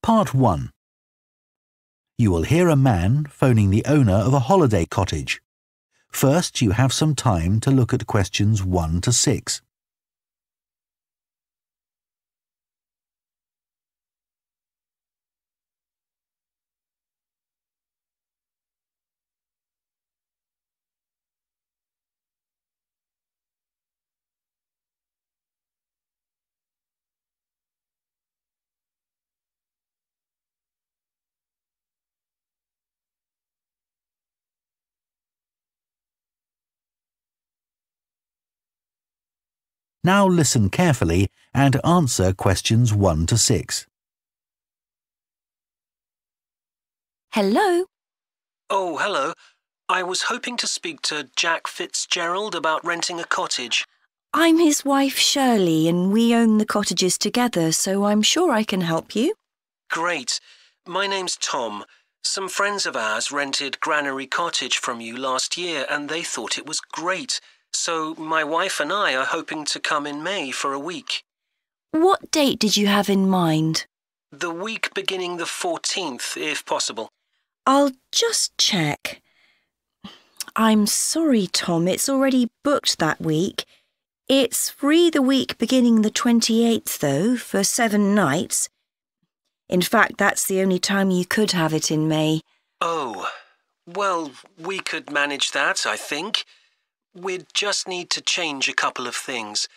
Part 1. You will hear a man phoning the owner of a holiday cottage. First, you have some time to look at questions 1 to 6. Now listen carefully and answer questions 1 to 6. Hello? Oh, hello. I was hoping to speak to Jack Fitzgerald about renting a cottage. I'm his wife Shirley and we own the cottages together, so I'm sure I can help you. Great. My name's Tom. Some friends of ours rented Granary Cottage from you last year and they thought it was great. So my wife and I are hoping to come in May for a week. What date did you have in mind? The week beginning the 14th, if possible. I'll just check. I'm sorry, Tom, it's already booked that week. It's free the week beginning the 28th, though, for 7 nights. In fact, that's the only time you could have it in May. Oh, well, we could manage that, I think. We'd just need to change a couple of things.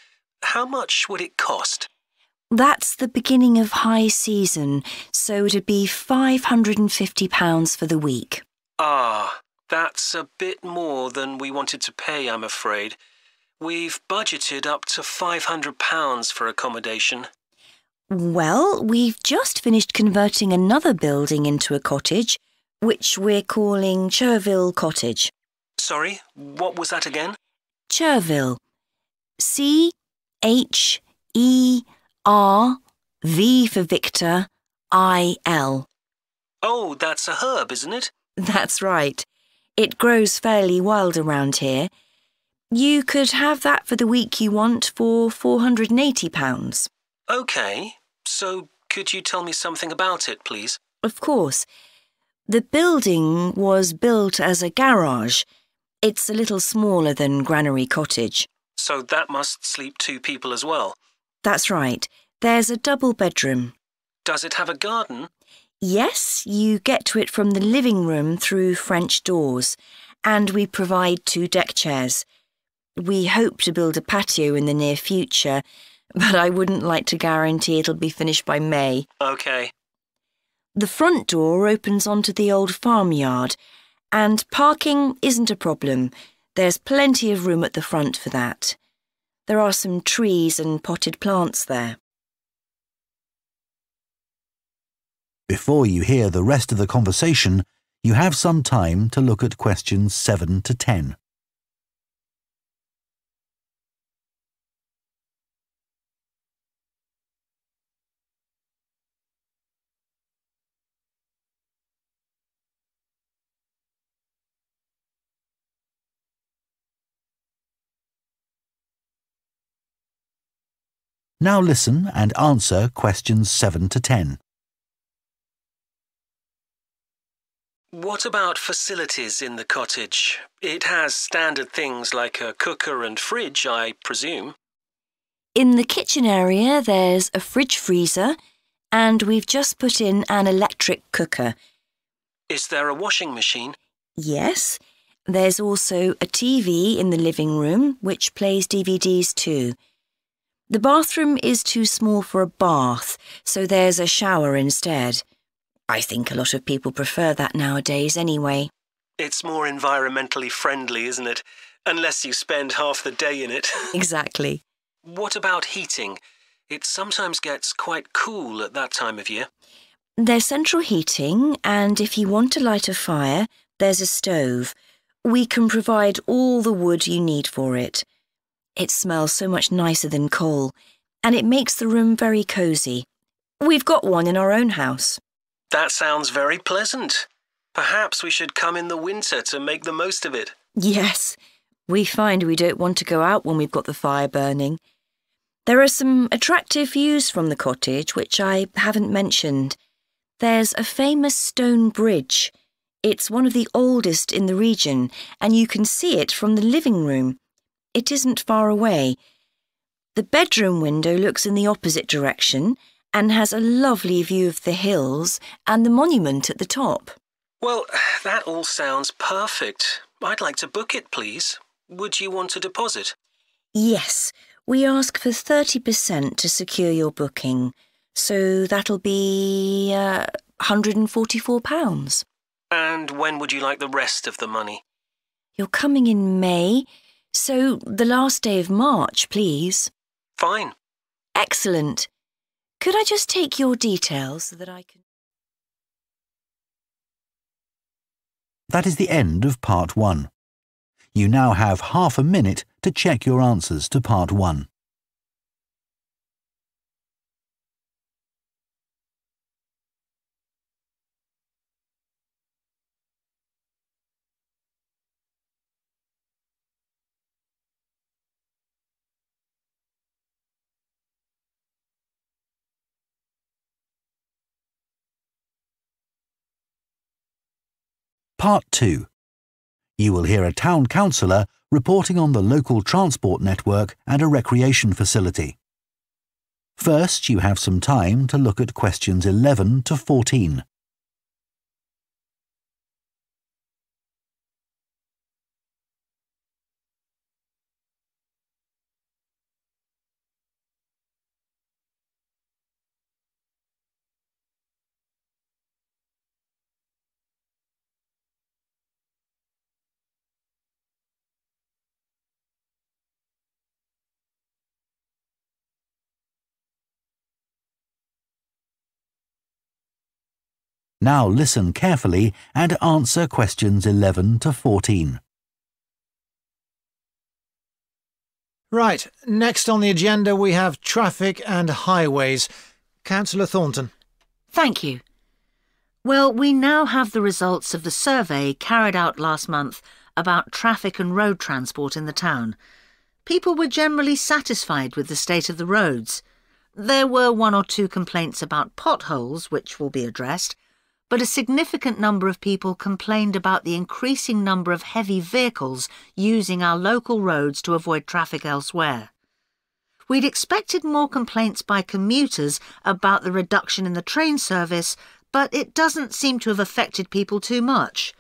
How much would it cost? That's the beginning of high season, so it'd be £550 for the week. Ah, that's a bit more than we wanted to pay, I'm afraid. We've budgeted up to £500 for accommodation. Well, we've just finished converting another building into a cottage, which we're calling Cherville Cottage. Sorry, what was that again? Cherville. C-H-E-R-V for Victor, I-L. Oh, that's a herb, isn't it? That's right. It grows fairly wild around here. You could have that for the week you want for £480. OK, so could you tell me something about it, please? Of course. The building was built as a garage. It's a little smaller than Granary Cottage. So that must sleep 2 people as well? That's right. There's a double bedroom. Does it have a garden? Yes, you get to it from the living room through French doors, and we provide 2 deck chairs. We hope to build a patio in the near future, but I wouldn't like to guarantee it'll be finished by May. OK. The front door opens onto the old farmyard, and parking isn't a problem. There's plenty of room at the front for that. There are some trees and potted plants there. Before you hear the rest of the conversation, you have some time to look at questions 7 to 10. Now listen and answer questions 7 to 10. What about facilities in the cottage? It has standard things like a cooker and fridge, I presume. In the kitchen area, there's a fridge freezer, and we've just put in an electric cooker. Is there a washing machine? Yes. There's also a TV in the living room, which plays DVDs too. The bathroom is too small for a bath, so there's a shower instead. I think a lot of people prefer that nowadays anyway. It's more environmentally friendly, isn't it? Unless you spend half the day in it. Exactly. What about heating? It sometimes gets quite cool at that time of year. There's central heating, and if you want to light a fire, there's a stove. We can provide all the wood you need for it. It smells so much nicer than coal, and it makes the room very cosy. We've got one in our own house. That sounds very pleasant. Perhaps we should come in the winter to make the most of it. Yes, we find we don't want to go out when we've got the fire burning. There are some attractive views from the cottage which I haven't mentioned. There's a famous stone bridge. It's one of the oldest in the region, and you can see it from the living room. It isn't far away. The bedroom window looks in the opposite direction and has a lovely view of the hills and the monument at the top. Well, that all sounds perfect. I'd like to book it, please. Would you want a deposit? Yes, we ask for 30% to secure your booking, so that'll be £144. And when would you like the rest of the money? You're coming in May, so the last day of March, please. Fine. Excellent. Could I just take your details so that I can... That is the end of Part 1. You now have half a minute to check your answers to Part 1. Part 2. You will hear a town councillor reporting on the local transport network and a recreation facility. First, you have some time to look at questions 11 to 14. Now listen carefully and answer questions 11 to 14. Right, next on the agenda we have traffic and highways. Councillor Thornton. Thank you. Well, we now have the results of the survey carried out last month about traffic and road transport in the town. People were generally satisfied with the state of the roads. There were 1 or 2 complaints about potholes, which will be addressed, but a significant number of people complained about the increasing number of heavy vehicles using our local roads to avoid traffic elsewhere. We'd expected more complaints by commuters about the reduction in the train service, but it doesn't seem to have affected people too much.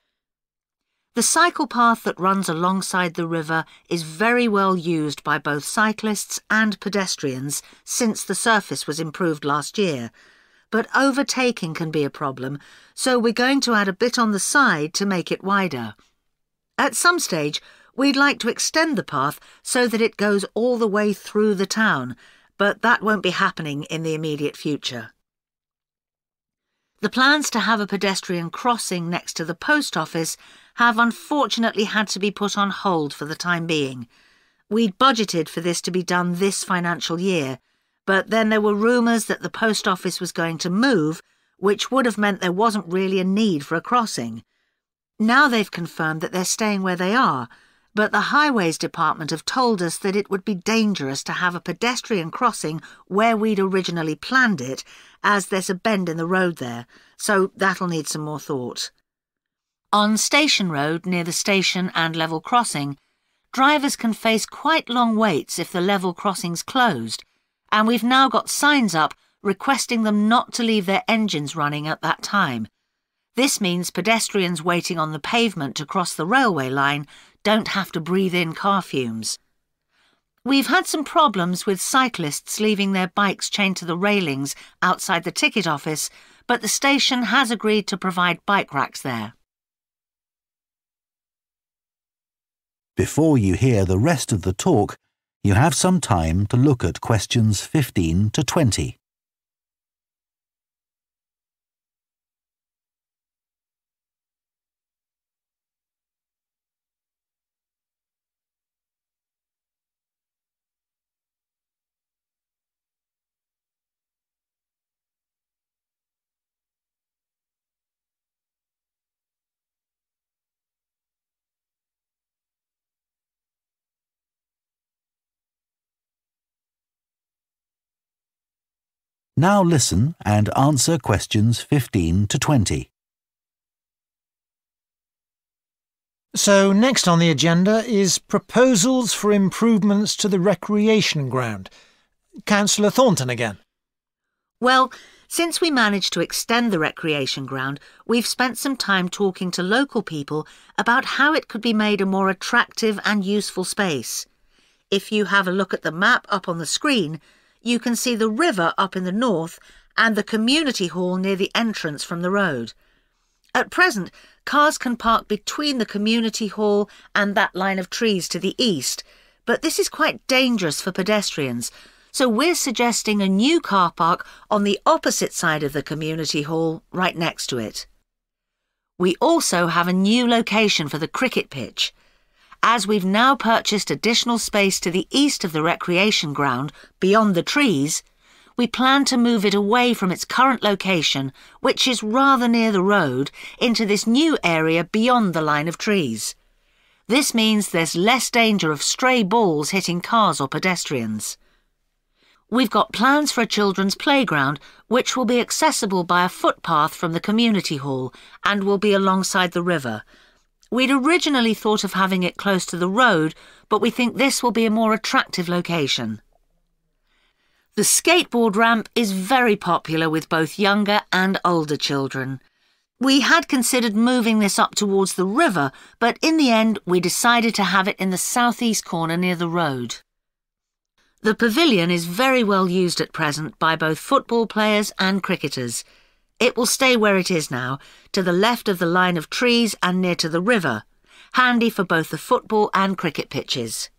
The cycle path that runs alongside the river is very well used by both cyclists and pedestrians since the surface was improved last year, but overtaking can be a problem, so we're going to add a bit on the side to make it wider. At some stage, we'd like to extend the path so that it goes all the way through the town, but that won't be happening in the immediate future. The plans to have a pedestrian crossing next to the post office have unfortunately had to be put on hold for the time being. We'd budgeted for this to be done this financial year, but then there were rumours that the post office was going to move, which would have meant there wasn't really a need for a crossing. Now they've confirmed that they're staying where they are, but the Highways Department have told us that it would be dangerous to have a pedestrian crossing where we'd originally planned it, as there's a bend in the road there, so that'll need some more thought. On Station Road, near the station and level crossing, drivers can face quite long waits if the level crossing's closed, and we've now got signs up requesting them not to leave their engines running at that time. This means pedestrians waiting on the pavement to cross the railway line don't have to breathe in car fumes. We've had some problems with cyclists leaving their bikes chained to the railings outside the ticket office, but the station has agreed to provide bike racks there. Before you hear the rest of the talk, you have some time to look at questions 15 to 20. Now listen and answer questions 15 to 20. So next on the agenda is proposals for improvements to the recreation ground. Councillor Thornton again. Well, since we managed to extend the recreation ground, we've spent some time talking to local people about how it could be made a more attractive and useful space. If you have a look at the map up on the screen, you can see the river up in the north and the community hall near the entrance from the road. At present, cars can park between the community hall and that line of trees to the east, but this is quite dangerous for pedestrians, so we're suggesting a new car park on the opposite side of the community hall, right next to it. We also have a new location for the cricket pitch. As we've now purchased additional space to the east of the recreation ground, beyond the trees, we plan to move it away from its current location, which is rather near the road, into this new area beyond the line of trees. This means there's less danger of stray balls hitting cars or pedestrians. We've got plans for a children's playground, which will be accessible by a footpath from the community hall and will be alongside the river. We'd originally thought of having it close to the road, but we think this will be a more attractive location. The skateboard ramp is very popular with both younger and older children. We had considered moving this up towards the river, but in the end we decided to have it in the southeast corner near the road. The pavilion is very well used at present by both football players and cricketers. It will stay where it is now, to the left of the line of trees and near to the river, handy for both the football and cricket pitches.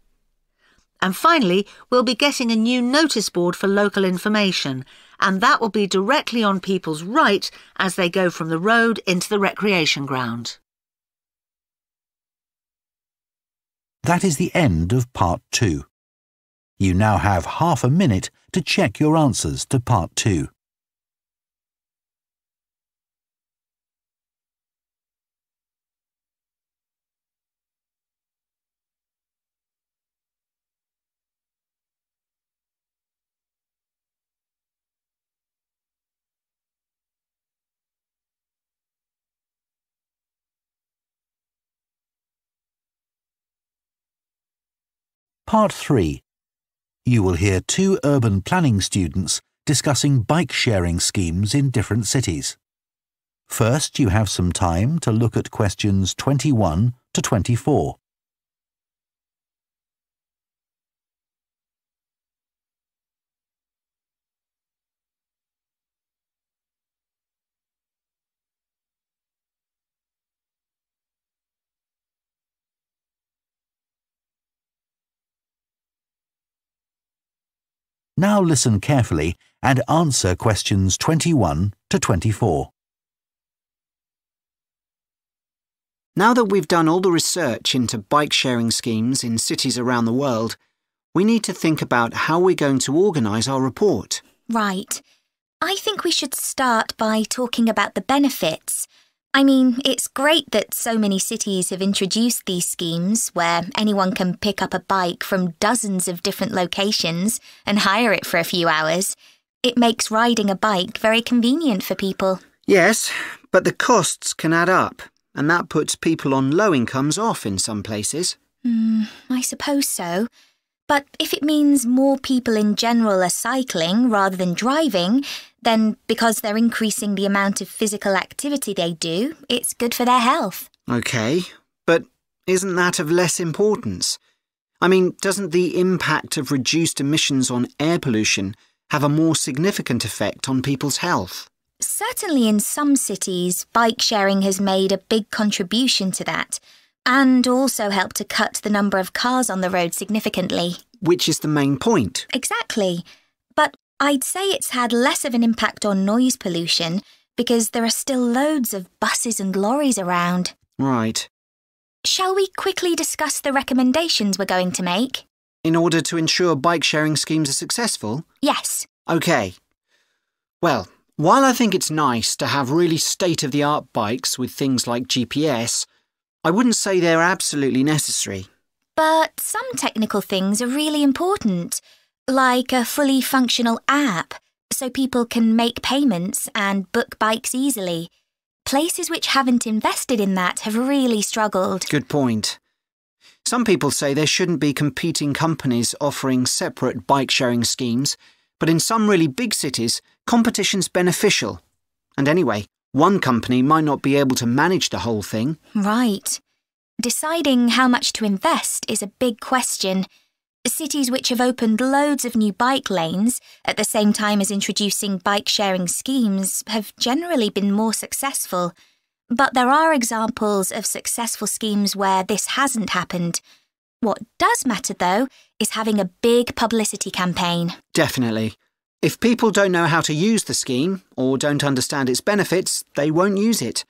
And finally, we'll be getting a new notice board for local information, and that will be directly on people's right as they go from the road into the recreation ground. That is the end of Part 2. You now have half a minute to check your answers to Part 2. Part 3. You will hear two urban planning students discussing bike-sharing schemes in different cities. First, you have some time to look at questions 21 to 24. Now listen carefully and answer questions 21 to 24. Now that we've done all the research into bike-sharing schemes in cities around the world, we need to think about how we're going to organise our report. Right. I think we should start by talking about the benefits. I mean, it's great that so many cities have introduced these schemes where anyone can pick up a bike from dozens of different locations and hire it for a few hours. It makes riding a bike very convenient for people. Yes, but the costs can add up, and that puts people on low incomes off in some places. I suppose so. But if it means more people in general are cycling rather than driving, then because they're increasing the amount of physical activity they do, it's good for their health. OK, but isn't that of less importance? I mean, doesn't the impact of reduced emissions on air pollution have a more significant effect on people's health? Certainly in some cities, bike sharing has made a big contribution to that, and also helped to cut the number of cars on the road significantly. Which is the main point. Exactly. But I'd say it's had less of an impact on noise pollution because there are still loads of buses and lorries around. Right. Shall we quickly discuss the recommendations we're going to make? In order to ensure bike-sharing schemes are successful? Yes. OK. Well, while I think it's nice to have really state-of-the-art bikes with things like GPS, I wouldn't say they're absolutely necessary. But some technical things are really important, like a fully functional app so people can make payments and book bikes easily. Places which haven't invested in that have really struggled. Good point. Some people say there shouldn't be competing companies offering separate bike-sharing schemes, but in some really big cities, competition's beneficial. And anyway, one company might not be able to manage the whole thing. Right. Deciding how much to invest is a big question. Cities which have opened loads of new bike lanes at the same time as introducing bike-sharing schemes have generally been more successful. But there are examples of successful schemes where this hasn't happened. What does matter, though, is having a big publicity campaign. Definitely. If people don't know how to use the scheme or don't understand its benefits, they won't use it.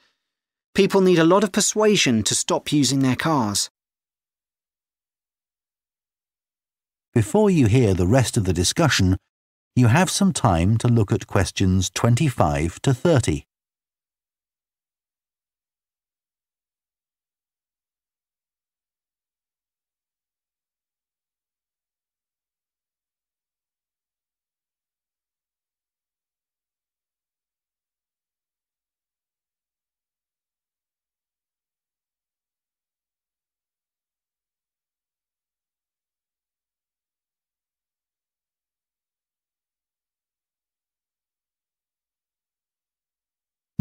People need a lot of persuasion to stop using their cars. Before you hear the rest of the discussion, you have some time to look at questions 25 to 30.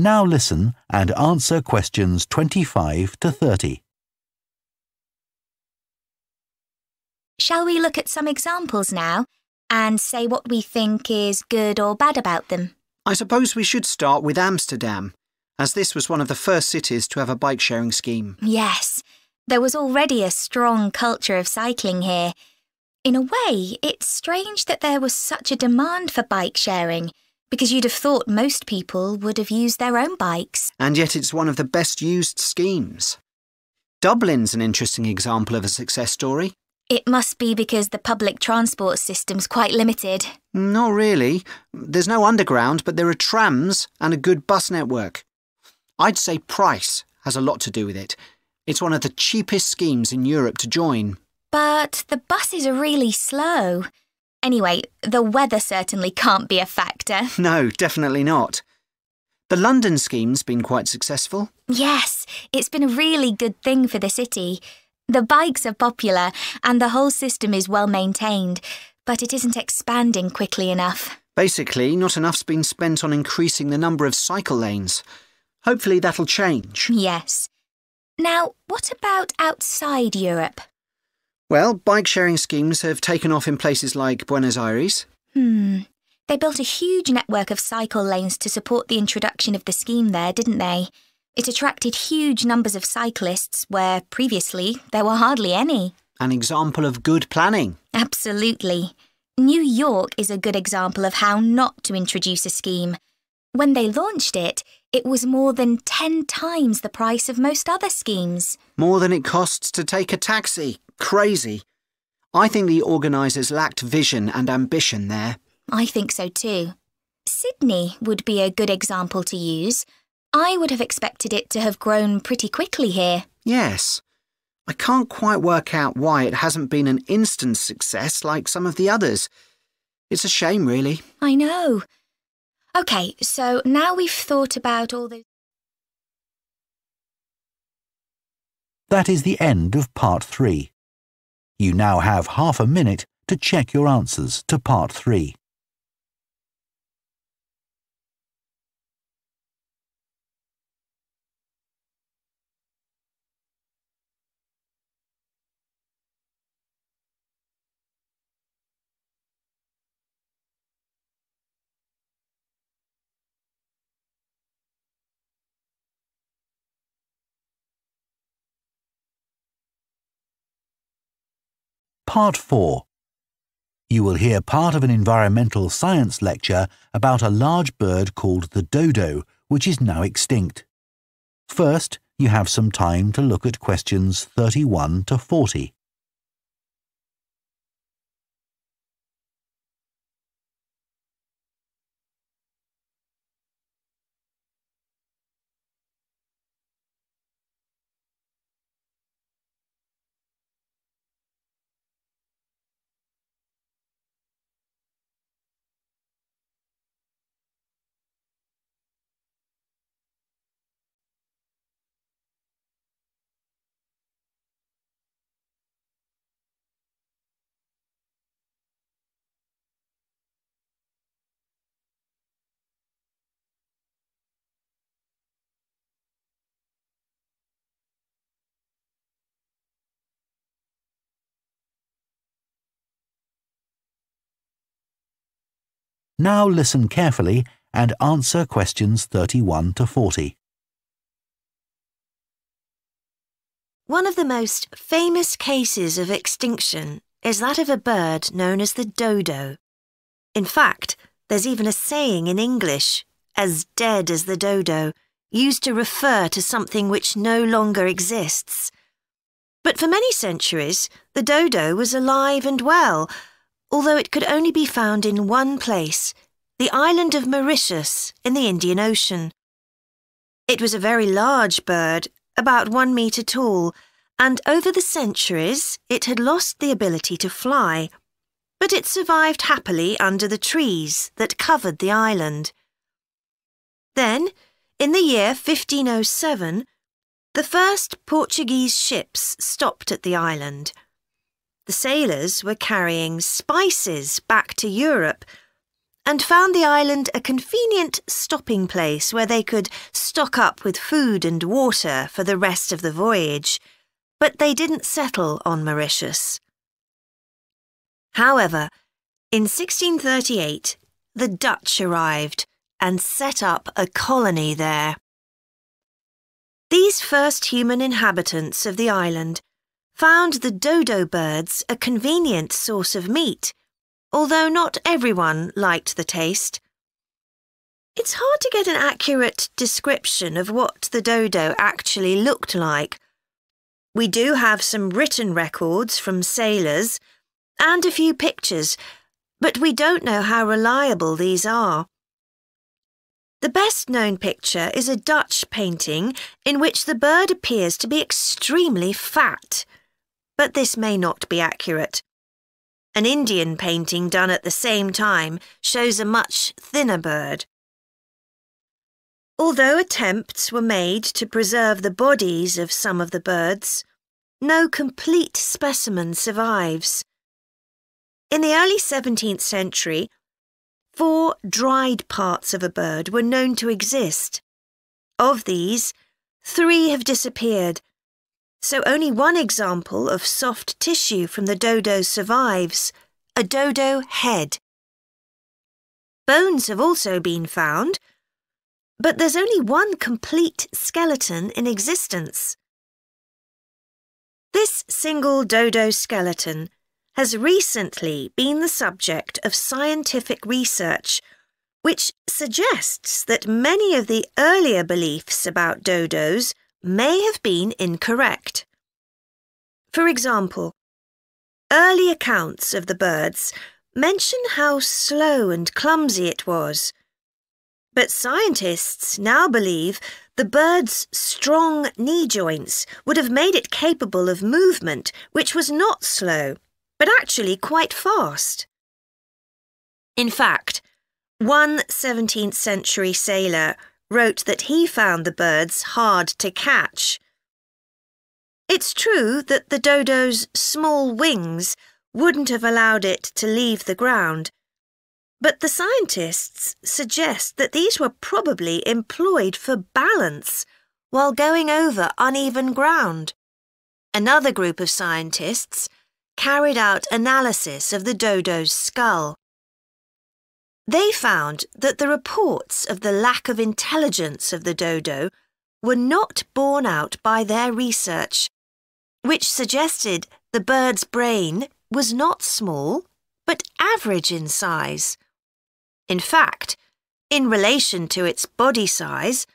Now listen and answer questions 25 to 30. Shall we look at some examples now and say what we think is good or bad about them? I suppose we should start with Amsterdam, as this was one of the first cities to have a bike-sharing scheme. Yes, there was already a strong culture of cycling here. In a way, it's strange that there was such a demand for bike sharing, because you'd have thought most people would have used their own bikes. And yet it's one of the best used schemes. Dublin's an interesting example of a success story. It must be because the public transport system's quite limited. Not really. There's no underground, but there are trams and a good bus network. I'd say price has a lot to do with it. It's one of the cheapest schemes in Europe to join. But the buses are really slow. Anyway, the weather certainly can't be a factor. No, definitely not. The London scheme's been quite successful. Yes, it's been a really good thing for the city. The bikes are popular and the whole system is well maintained, but it isn't expanding quickly enough. Basically, not enough's been spent on increasing the number of cycle lanes. Hopefully that'll change. Yes. Now, what about outside Europe? Well, bike-sharing schemes have taken off in places like Buenos Aires. They built a huge network of cycle lanes to support the introduction of the scheme there, didn't they? It attracted huge numbers of cyclists where previously there were hardly any. An example of good planning. Absolutely. New York is a good example of how not to introduce a scheme. When they launched it, it was more than 10 times the price of most other schemes. More than it costs to take a taxi. Crazy. I think the organisers lacked vision and ambition there. I think so too. Sydney would be a good example to use. I would have expected it to have grown pretty quickly here. Yes. I can't quite work out why it hasn't been an instant success like some of the others. It's a shame, really. I know. OK, so now we've thought about all those... That is the end of part 3. You now have half a minute to check your answers to part 3. Part 4. You will hear part of an environmental science lecture about a large bird called the dodo, which is now extinct. First, you have some time to look at questions 31 to 40. Now listen carefully and answer questions 31 to 40. One of the most famous cases of extinction is that of a bird known as the dodo. In fact, there's even a saying in English, as dead as the dodo, used to refer to something which no longer exists. But for many centuries, the dodo was alive and well, although it could only be found in one place, the island of Mauritius in the Indian Ocean. It was a very large bird, about 1 metre tall, and over the centuries it had lost the ability to fly, but it survived happily under the trees that covered the island. Then, in the year 1507, the first Portuguese ships stopped at the island. The sailors were carrying spices back to Europe and found the island a convenient stopping place where they could stock up with food and water for the rest of the voyage, but they didn't settle on Mauritius. However, in 1638, the Dutch arrived and set up a colony there. These first human inhabitants of the island found the dodo birds a convenient source of meat, although not everyone liked the taste. It's hard to get an accurate description of what the dodo actually looked like. We do have some written records from sailors and a few pictures, but we don't know how reliable these are. The best-known picture is a Dutch painting in which the bird appears to be extremely fat, but this may not be accurate. An Indian painting done at the same time shows a much thinner bird. Although attempts were made to preserve the bodies of some of the birds, no complete specimen survives. In the early 17th century, 4 dried parts of a bird were known to exist. Of these, 3 have disappeared, so only one example of soft tissue from the dodo survives, a dodo head. Bones have also been found, but there's only one complete skeleton in existence. This single dodo skeleton has recently been the subject of scientific research, which suggests that many of the earlier beliefs about dodos may have been incorrect. For example, early accounts of the birds mention how slow and clumsy it was, but scientists now believe the bird's strong knee joints would have made it capable of movement which was not slow, but actually quite fast. In fact, one 17th century sailor wrote that he found the birds hard to catch. It's true that the dodo's small wings wouldn't have allowed it to leave the ground, but the scientists suggest that these were probably employed for balance while going over uneven ground. Another group of scientists carried out analysis of the dodo's skull. They found that the reports of the lack of intelligence of the dodo were not borne out by their research, which suggested the bird's brain was not small, but average in size. In fact, in relation to its body size,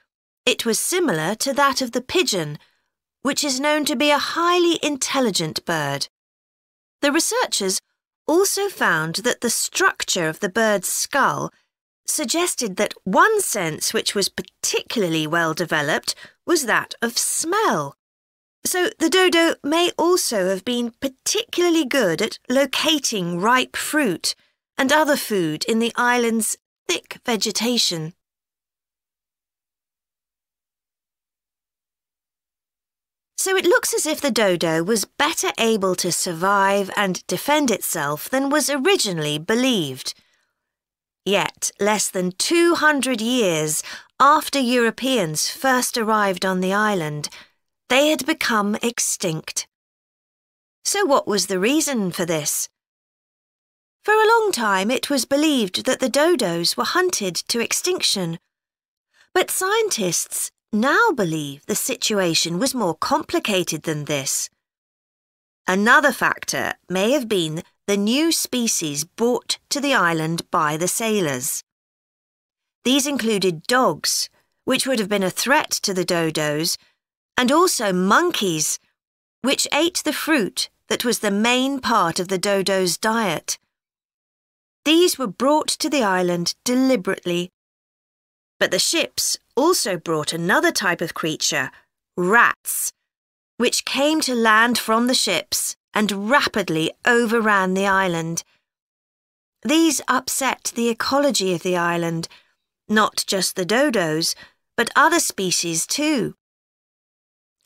it was similar to that of the pigeon, which is known to be a highly intelligent bird. The researchers also found that the structure of the bird's skull suggested that one sense which was particularly well developed was that of smell. So the dodo may also have been particularly good at locating ripe fruit and other food in the island's thick vegetation. So it looks as if the dodo was better able to survive and defend itself than was originally believed. Yet, less than 200 years after Europeans first arrived on the island, they had become extinct. So what was the reason for this? For a long time it was believed that the dodos were hunted to extinction. But scientists now believe the situation was more complicated than this. Another factor may have been the new species brought to the island by the sailors. These included dogs, which would have been a threat to the dodos, and also monkeys, which ate the fruit that was the main part of the dodos' diet. These were brought to the island deliberately. But the ships also brought another type of creature, rats, which came to land from the ships and rapidly overran the island. These upset the ecology of the island, not just the dodos, but other species too.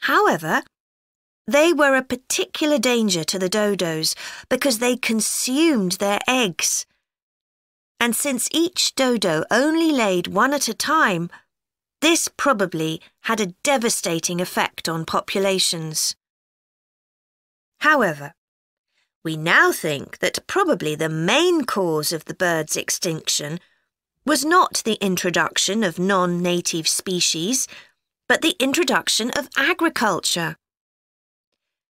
However, they were a particular danger to the dodos because they consumed their eggs. And since each dodo only laid one at a time, this probably had a devastating effect on populations. However, we now think that probably the main cause of the bird's extinction was not the introduction of non-native species, but the introduction of agriculture.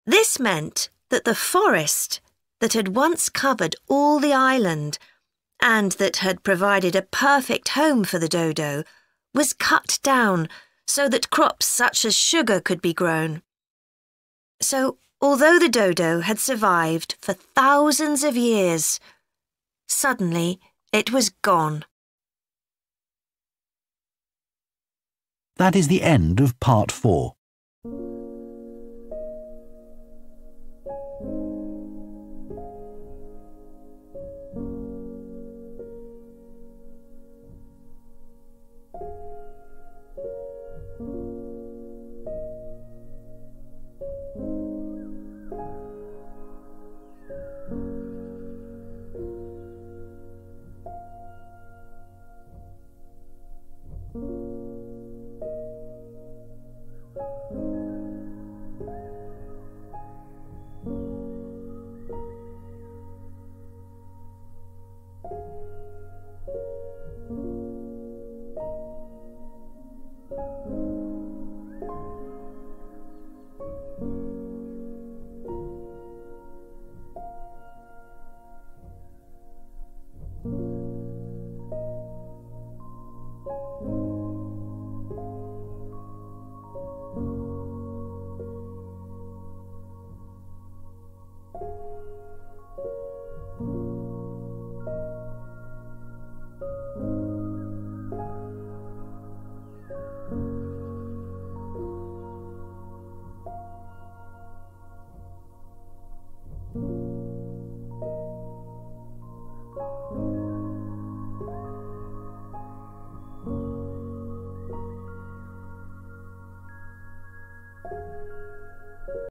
This meant that the forest that had once covered all the island and that had provided a perfect home for the dodo was cut down so that crops such as sugar could be grown. So, although the dodo had survived for thousands of years, suddenly it was gone. That is the end of part 4.